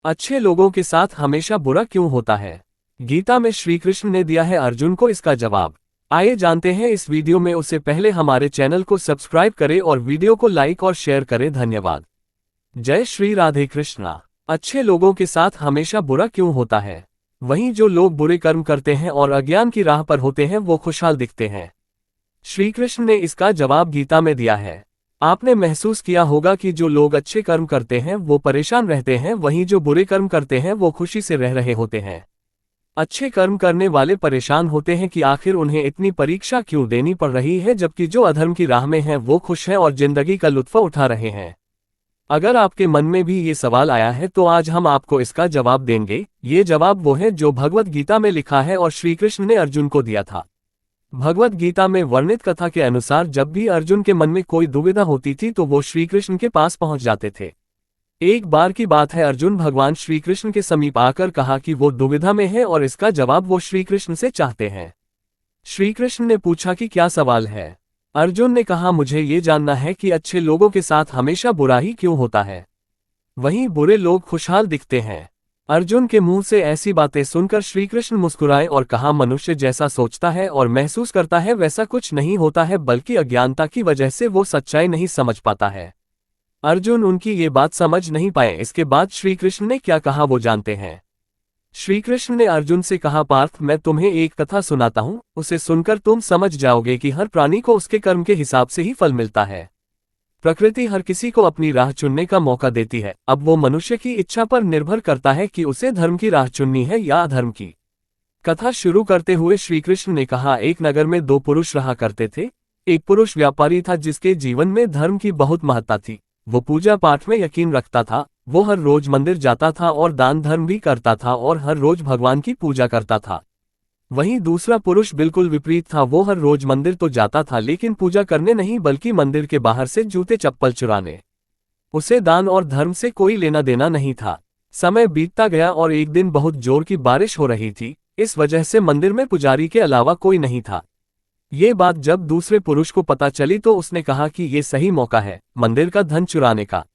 अच्छे लोगों के साथ हमेशा बुरा क्यों होता है? गीता में श्री कृष्ण ने दिया है अर्जुन को इसका जवाब। आइए जानते हैं इस वीडियो में। उससे पहले हमारे चैनल को सब्सक्राइब करें और वीडियो को लाइक और शेयर करें। धन्यवाद। जय श्री राधे कृष्णा। अच्छे लोगों के साथ हमेशा बुरा क्यों होता है? वहीं जो लोग बुरे कर्म करते हैं और अज्ञान की राह पर होते हैं वो खुशहाल दिखते हैं। श्री कृष्ण ने इसका जवाब गीता में दिया है। आपने महसूस किया होगा कि जो लोग अच्छे कर्म करते हैं वो परेशान रहते हैं, वहीं जो बुरे कर्म करते हैं वो खुशी से रह रहे होते हैं। अच्छे कर्म करने वाले परेशान होते हैं कि आखिर उन्हें इतनी परीक्षा क्यों देनी पड़ रही है, जबकि जो अधर्म की राह में हैं वो खुश हैं और जिंदगी का लुत्फ उठा रहे हैं। अगर आपके मन में भी ये सवाल आया है तो आज हम आपको इसका जवाब देंगे। ये जवाब वो है जो भगवत गीता में लिखा है और श्री कृष्ण ने अर्जुन को दिया था। भगवत गीता में वर्णित कथा के अनुसार जब भी अर्जुन के मन में कोई दुविधा होती थी तो वो श्री कृष्ण के पास पहुंच जाते थे। एक बार की बात है, अर्जुन भगवान श्री कृष्ण के समीप आकर कहा कि वो दुविधा में है और इसका जवाब वो श्री कृष्ण से चाहते हैं। श्री कृष्ण ने पूछा कि क्या सवाल है? अर्जुन ने कहा, मुझे ये जानना है कि अच्छे लोगों के साथ हमेशा बुरा ही क्यों होता है, वहीं बुरे लोग खुशहाल दिखते हैं। अर्जुन के मुंह से ऐसी बातें सुनकर श्री कृष्ण मुस्कुराए और कहा, मनुष्य जैसा सोचता है और महसूस करता है वैसा कुछ नहीं होता है, बल्कि अज्ञानता की वजह से वो सच्चाई नहीं समझ पाता है। अर्जुन उनकी ये बात समझ नहीं पाए। इसके बाद श्री कृष्ण ने क्या कहा वो जानते हैं। श्री कृष्ण ने अर्जुन से कहा, पार्थ, मैं तुम्हें एक कथा सुनाता हूँ, उसे सुनकर तुम समझ जाओगे कि हर प्राणी को उसके कर्म के हिसाब से ही फल मिलता है। प्रकृति हर किसी को अपनी राह चुनने का मौका देती है। अब वो मनुष्य की इच्छा पर निर्भर करता है कि उसे धर्म की राह चुननी है या अधर्म की। कथा शुरू करते हुए श्री कृष्ण ने कहा, एक नगर में दो पुरुष रहा करते थे। एक पुरुष व्यापारी था जिसके जीवन में धर्म की बहुत महत्ता थी। वो पूजा पाठ में यकीन रखता था। वो हर रोज मंदिर जाता था और दान धर्म भी करता था और हर रोज भगवान की पूजा करता था। वहीं दूसरा पुरुष बिल्कुल विपरीत था। वो हर रोज मंदिर तो जाता था लेकिन पूजा करने नहीं, बल्कि मंदिर के बाहर से जूते चप्पल चुराने। उसे दान और धर्म से कोई लेना देना नहीं था। समय बीतता गया और एक दिन बहुत जोर की बारिश हो रही थी। इस वजह से मंदिर में पुजारी के अलावा कोई नहीं था। ये बात जब दूसरे पुरुष को पता चली तो उसने कहा कि ये सही मौका है मंदिर का धन चुराने का।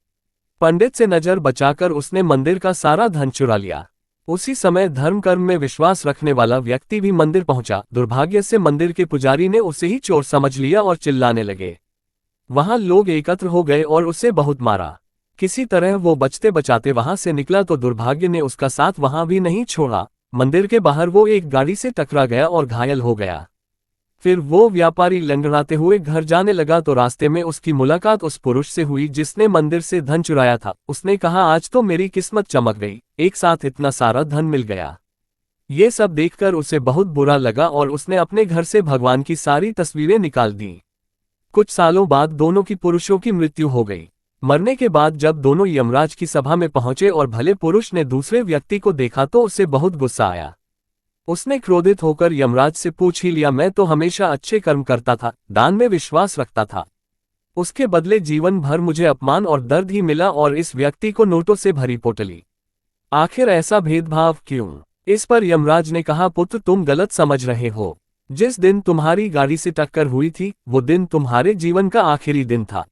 पंडित से नजर बचाकर उसने मंदिर का सारा धन चुरा लिया। उसी समय धर्म कर्म में विश्वास रखने वाला व्यक्ति भी मंदिर पहुंचा। दुर्भाग्य से मंदिर के पुजारी ने उसे ही चोर समझ लिया और चिल्लाने लगे। वहां लोग एकत्र हो गए और उसे बहुत मारा। किसी तरह वो बचते बचाते वहां से निकला तो दुर्भाग्य ने उसका साथ वहां भी नहीं छोड़ा। मंदिर के बाहर वो एक गाड़ी से टकरा गया और घायल हो गया। फिर वो व्यापारी लंगड़ाते हुए घर जाने लगा तो रास्ते में उसकी मुलाकात उस पुरुष से हुई जिसने मंदिर से धन चुराया था। उसने कहा, आज तो मेरी किस्मत चमक गई, एक साथ इतना सारा धन मिल गया। ये सब देखकर उसे बहुत बुरा लगा और उसने अपने घर से भगवान की सारी तस्वीरें निकाल दी। कुछ सालों बाद दोनों की पुरुषों की मृत्यु हो गई। मरने के बाद जब दोनों यमराज की सभा में पहुंचे और भले पुरुष ने दूसरे व्यक्ति को देखा तो उसे बहुत गुस्सा आया। उसने क्रोधित होकर यमराज से पूछ ही लिया, मैं तो हमेशा अच्छे कर्म करता था, दान में विश्वास रखता था, उसके बदले जीवन भर मुझे अपमान और दर्द ही मिला और इस व्यक्ति को नोटों से भरी पोटली। आखिर ऐसा भेदभाव क्यों? इस पर यमराज ने कहा, पुत्र, तुम गलत समझ रहे हो। जिस दिन तुम्हारी गाड़ी से टक्कर हुई थी वो दिन तुम्हारे जीवन का आखिरी दिन था,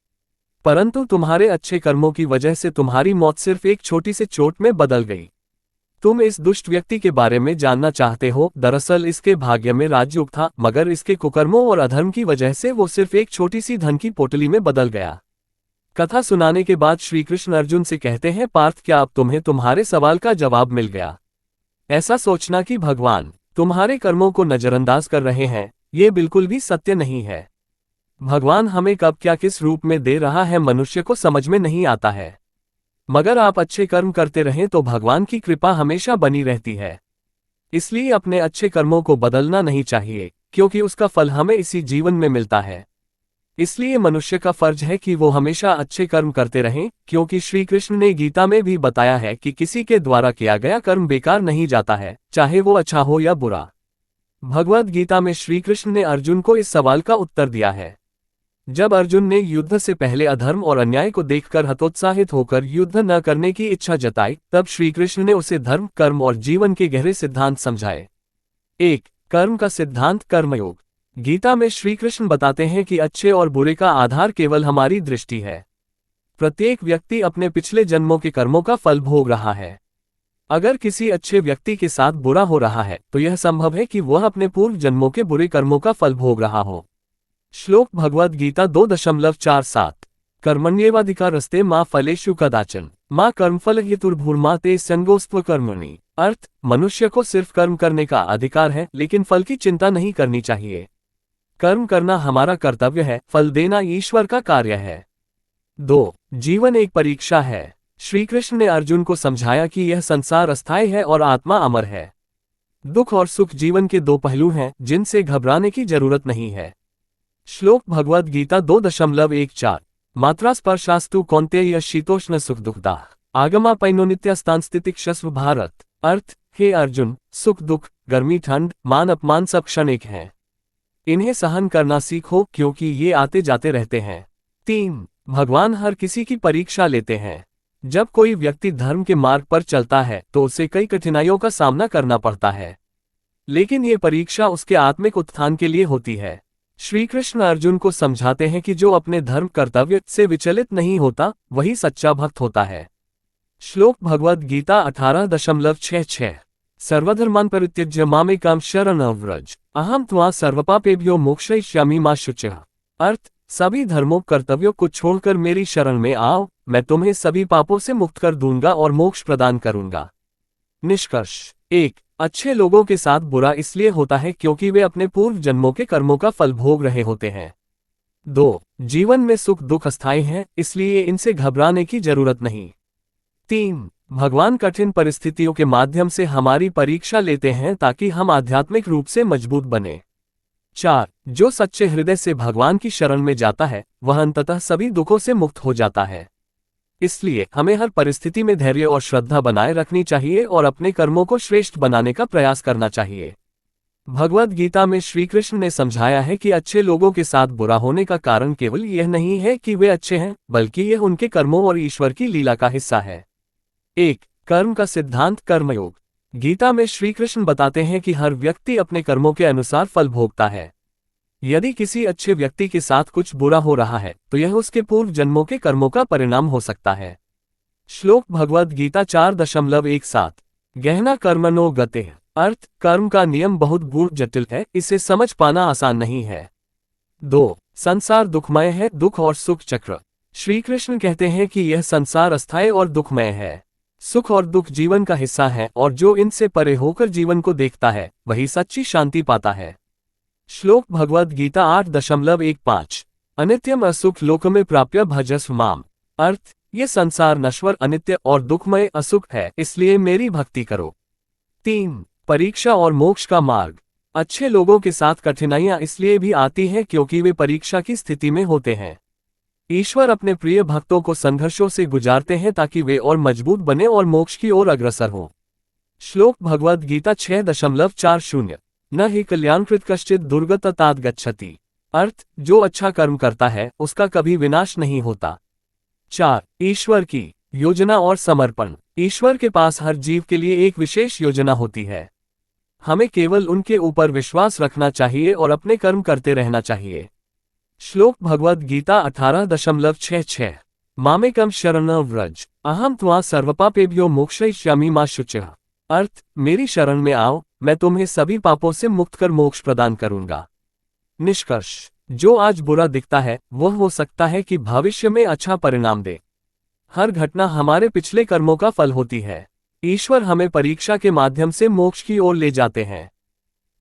परंतु तुम्हारे अच्छे कर्मों की वजह से तुम्हारी मौत सिर्फ एक छोटी सी चोट में बदल गई। तुम इस दुष्ट व्यक्ति के बारे में जानना चाहते हो। दरअसल इसके भाग्य में राजयोग था, मगर इसके कुकर्मों और अधर्म की वजह से वो सिर्फ एक छोटी सी धन की पोटली में बदल गया। कथा सुनाने के बाद श्री कृष्ण अर्जुन से कहते हैं, पार्थ, क्या अब तुम्हें तुम्हारे सवाल का जवाब मिल गया? ऐसा सोचना कि भगवान तुम्हारे कर्मों को नजरअंदाज कर रहे हैं, ये बिल्कुल भी सत्य नहीं है। भगवान हमें कब क्या किस रूप में दे रहा है मनुष्य को समझ में नहीं आता है, मगर आप अच्छे कर्म करते रहें तो भगवान की कृपा हमेशा बनी रहती है। इसलिए अपने अच्छे कर्मों को बदलना नहीं चाहिए, क्योंकि उसका फल हमें इसी जीवन में मिलता है। इसलिए मनुष्य का फर्ज है कि वो हमेशा अच्छे कर्म करते रहें, क्योंकि श्री कृष्ण ने गीता में भी बताया है कि किसी के द्वारा किया गया कर्म बेकार नहीं जाता है, चाहे वो अच्छा हो या बुरा। भगवद गीता में श्री कृष्ण ने अर्जुन को इस सवाल का उत्तर दिया है। जब अर्जुन ने युद्ध से पहले अधर्म और अन्याय को देखकर हतोत्साहित होकर युद्ध न करने की इच्छा जताई, तब श्री कृष्ण ने उसे धर्म, कर्म और जीवन के गहरे सिद्धांत समझाए। 1. कर्म का सिद्धांत, कर्मयोग। गीता में श्री कृष्ण बताते हैं कि अच्छे और बुरे का आधार केवल हमारी दृष्टि है। प्रत्येक व्यक्ति अपने पिछले जन्मों के कर्मों का फल भोग रहा है। अगर किसी अच्छे व्यक्ति के साथ बुरा हो रहा है तो यह संभव है कि वह अपने पूर्व जन्मों के बुरे कर्मों का फल भोग रहा हो। श्लोक भगवद गीता 2.47 कर्मण्येवाधिकारस्ते मां फलेषु कदाचन मां कर्मफल हेतुर्भूर्मा ते संगोस्त्व कर्मणि। अर्थ, मनुष्य को सिर्फ कर्म करने का अधिकार है, लेकिन फल की चिंता नहीं करनी चाहिए। कर्म करना हमारा कर्तव्य है, फल देना ईश्वर का कार्य है। 2. जीवन एक परीक्षा है। श्री कृष्ण ने अर्जुन को समझाया कि यह संसार अस्थायी है और आत्मा अमर है। दुख और सुख जीवन के दो पहलू हैं, जिनसे घबराने की जरूरत नहीं है। श्लोक भगवद गीता 2.14 मात्रा स्पर्शास्तु कौन्तेय शीतोष्ण सुख दुखदा आगमा पैनोनित्यास्तान स्थितिक्षस्व भारत। अर्थ, हे अर्जुन, सुख दुख, गर्मी ठंड, मान अपमान सब क्षणिक हैं। इन्हें सहन करना सीखो, क्योंकि ये आते जाते रहते हैं। 3. भगवान हर किसी की परीक्षा लेते हैं। जब कोई व्यक्ति धर्म के मार्ग पर चलता है तो उसे कई कठिनाइयों का सामना करना पड़ता है, लेकिन ये परीक्षा उसके आत्मिक उत्थान के लिए होती है। श्री कृष्ण अर्जुन को समझाते हैं कि जो अपने धर्म कर्तव्य से विचलित नहीं होता, वही सच्चा भक्त होता है। श्लोक भगवद गीता 18.66 सर्वधर्मान् परित्यज्य मामेकां शरणं व्रज अहं त्वा सर्वपापेभ्यो मोक्षयिष्यामि मा शुचः। अर्थ, सभी धर्मों कर्तव्यों को छोड़कर मेरी शरण में आओ, मैं तुम्हें सभी पापों से मुक्त कर दूंगा और मोक्ष प्रदान करूंगा। निष्कर्ष 1. अच्छे लोगों के साथ बुरा इसलिए होता है क्योंकि वे अपने पूर्व जन्मों के कर्मों का फल भोग रहे होते हैं। 2. जीवन में सुख दुख अस्थायी हैं, इसलिए इनसे घबराने की जरूरत नहीं। 3. भगवान कठिन परिस्थितियों के माध्यम से हमारी परीक्षा लेते हैं ताकि हम आध्यात्मिक रूप से मजबूत बने। 4. जो सच्चे हृदय से भगवान की शरण में जाता है वह अंततः सभी दुखों से मुक्त हो जाता है। इसलिए हमें हर परिस्थिति में धैर्य और श्रद्धा बनाए रखनी चाहिए और अपने कर्मों को श्रेष्ठ बनाने का प्रयास करना चाहिए। भगवद गीता में श्री कृष्ण ने समझाया है कि अच्छे लोगों के साथ बुरा होने का कारण केवल यह नहीं है कि वे अच्छे हैं, बल्कि यह उनके कर्मों और ईश्वर की लीला का हिस्सा है। 1. कर्म का सिद्धांत कर्मयोग। गीता में श्री कृष्ण बताते हैं कि हर व्यक्ति अपने कर्मों के अनुसार फल भोगता है। यदि किसी अच्छे व्यक्ति के साथ कुछ बुरा हो रहा है तो यह उसके पूर्व जन्मों के कर्मों का परिणाम हो सकता है। श्लोक भगवद गीता 4.17 गहना कर्मणो गते। अर्थ, कर्म का नियम बहुत गूढ़ जटिल है, इसे समझ पाना आसान नहीं है। 2. संसार दुखमय है, दुख और सुख चक्र। श्री कृष्ण कहते हैं कि यह संसार अस्थायी और दुखमय है। सुख और दुख जीवन का हिस्सा है और जो इनसे परे होकर जीवन को देखता है वही सच्ची शांति पाता है। श्लोक भगवद गीता 8.15 अनित्यम असुख लोकमे प्राप्य भजस्व माम। अर्थ, ये संसार नश्वर, अनित्य और दुखमय असुख है, इसलिए मेरी भक्ति करो। 3. परीक्षा और मोक्ष का मार्ग। अच्छे लोगों के साथ कठिनाइयां इसलिए भी आती हैं क्योंकि वे परीक्षा की स्थिति में होते हैं। ईश्वर अपने प्रिय भक्तों को संघर्षों से गुजारते हैं ताकि वे और मजबूत बने और मोक्ष की ओर अग्रसर हों। श्लोक भगवद गीता 6.40 न ही कल्याणकृत कश्चित दुर्गततात गच्छति। अर्थ, जो अच्छा कर्म करता है उसका कभी विनाश नहीं होता। 4. ईश्वर की योजना और समर्पण। ईश्वर के पास हर जीव के लिए एक विशेष योजना होती है। हमें केवल उनके ऊपर विश्वास रखना चाहिए और अपने कर्म करते रहना चाहिए। श्लोक भगवद गीता 18.66 मामेकं शरणं व्रज अहं त्वा सर्वपापेभ्यो मोक्षयिष्यामि मा शुचः। अर्थ, मेरी शरण में आओ, मैं तुम्हें सभी पापों से मुक्त कर मोक्ष प्रदान करूंगा। निष्कर्ष, जो आज बुरा दिखता है वह हो सकता है कि भविष्य में अच्छा परिणाम दे। हर घटना हमारे पिछले कर्मों का फल होती है। ईश्वर हमें परीक्षा के माध्यम से मोक्ष की ओर ले जाते हैं।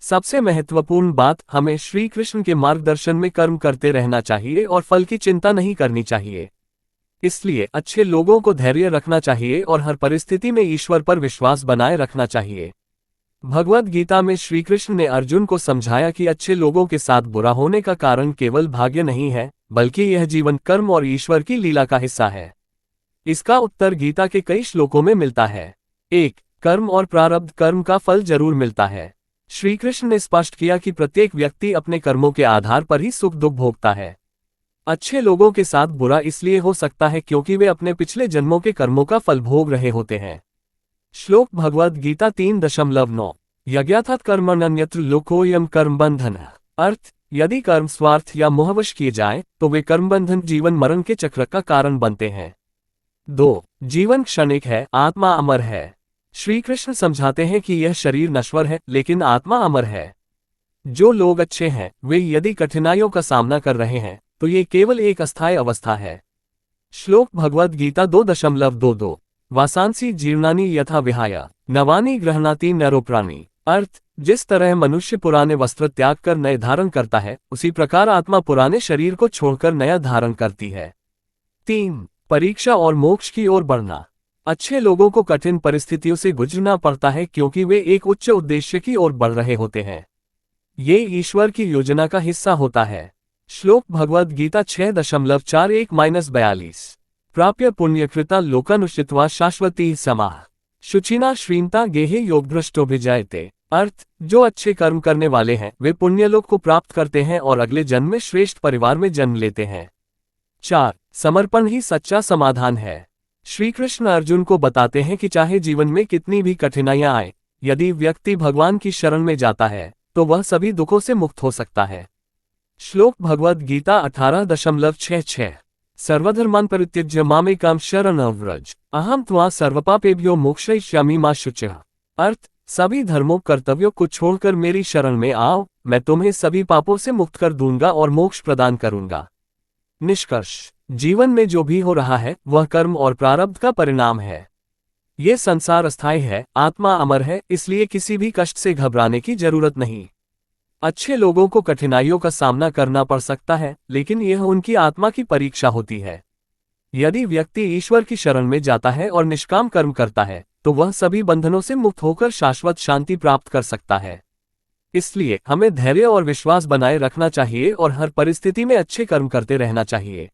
सबसे महत्वपूर्ण बात, हमें श्री कृष्ण के मार्गदर्शन में कर्म करते रहना चाहिए और फल की चिंता नहीं करनी चाहिए। इसलिए अच्छे लोगों को धैर्य रखना चाहिए और हर परिस्थिति में ईश्वर पर विश्वास बनाए रखना चाहिए। भगवद गीता में श्री कृष्ण ने अर्जुन को समझाया कि अच्छे लोगों के साथ बुरा होने का कारण केवल भाग्य नहीं है, बल्कि यह जीवन, कर्म और ईश्वर की लीला का हिस्सा है। इसका उत्तर गीता के कई श्लोकों में मिलता है। 1. कर्म और प्रारब्ध। कर्म का फल जरूर मिलता है। श्री कृष्ण ने स्पष्ट किया कि प्रत्येक व्यक्ति अपने कर्मों के आधार पर ही सुख दुख भोगता है। अच्छे लोगों के साथ बुरा इसलिए हो सकता है क्योंकि वे अपने पिछले जन्मों के कर्मों का फल भोग रहे होते हैं। श्लोक भगवद गीता 3.9 यज्ञार्थात् कर्मण्यन्यत्र लोकोऽयं कर्म बंधन। अर्थ, यदि कर्म स्वार्थ या मोहवश किए जाएं तो वे कर्मबंधन जीवन मरण के चक्र का कारण बनते हैं। 2. जीवन क्षणिक है, आत्मा अमर है। श्री कृष्ण समझाते हैं कि यह शरीर नश्वर है लेकिन आत्मा अमर है। जो लोग अच्छे हैं वे यदि कठिनाइयों का सामना कर रहे हैं तो ये केवल एक अस्थायी अवस्था है। श्लोक भगवद गीता 2.22 वासांसी जीर्णानि यथा विहाय नवानि गृह्णाति नरोप्राणि। अर्थ, जिस तरह मनुष्य पुराने वस्त्र त्याग कर नए धारण करता है उसी प्रकार आत्मा पुराने शरीर को छोड़कर नया धारण करती है। 3. परीक्षा और मोक्ष की ओर बढ़ना। अच्छे लोगों को कठिन परिस्थितियों से गुजरना पड़ता है क्योंकि वे एक उच्च उद्देश्य की ओर बढ़ रहे होते हैं। ये ईश्वर की योजना का हिस्सा होता है। श्लोक भगवद गीता 6.41-42 प्राप्य पुण्यकृता लोकानुष्ठित्वा शाश्वती समाः शुचिना श्रीमता गेहे योगभ्रष्टोभिजायते। अर्थ, जो अच्छे कर्म करने वाले हैं वे पुण्यलोक को प्राप्त करते हैं और अगले जन्म में श्रेष्ठ परिवार में जन्म लेते हैं। 4. समर्पण ही सच्चा समाधान है। श्री कृष्ण अर्जुन को बताते हैं कि चाहे जीवन में कितनी भी कठिनाइयां आए, यदि व्यक्ति भगवान की शरण में जाता है तो वह सभी दुखों से मुक्त हो सकता है। श्लोक भगवद गीता 18.66 सर्वधर्मान् परित्यज्य मामेकां शरणं व्रज अहं त्वा सर्वपापेभ्यो मोक्षयिष्यामि मा शुचः। अर्थ, सभी धर्मों कर्तव्यों को छोड़कर मेरी शरण में आओ, मैं तुम्हें सभी पापों से मुक्त कर दूंगा और मोक्ष प्रदान करूंगा। निष्कर्ष, जीवन में जो भी हो रहा है वह कर्म और प्रारब्ध का परिणाम है। ये संसार अस्थायी है, आत्मा अमर है, इसलिए किसी भी कष्ट से घबराने की जरूरत नहीं। अच्छे लोगों को कठिनाइयों का सामना करना पड़ सकता है लेकिन यह उनकी आत्मा की परीक्षा होती है। यदि व्यक्ति ईश्वर की शरण में जाता है और निष्काम कर्म करता है तो वह सभी बंधनों से मुक्त होकर शाश्वत शांति प्राप्त कर सकता है। इसलिए हमें धैर्य और विश्वास बनाए रखना चाहिए और हर परिस्थिति में अच्छे कर्म करते रहना चाहिए।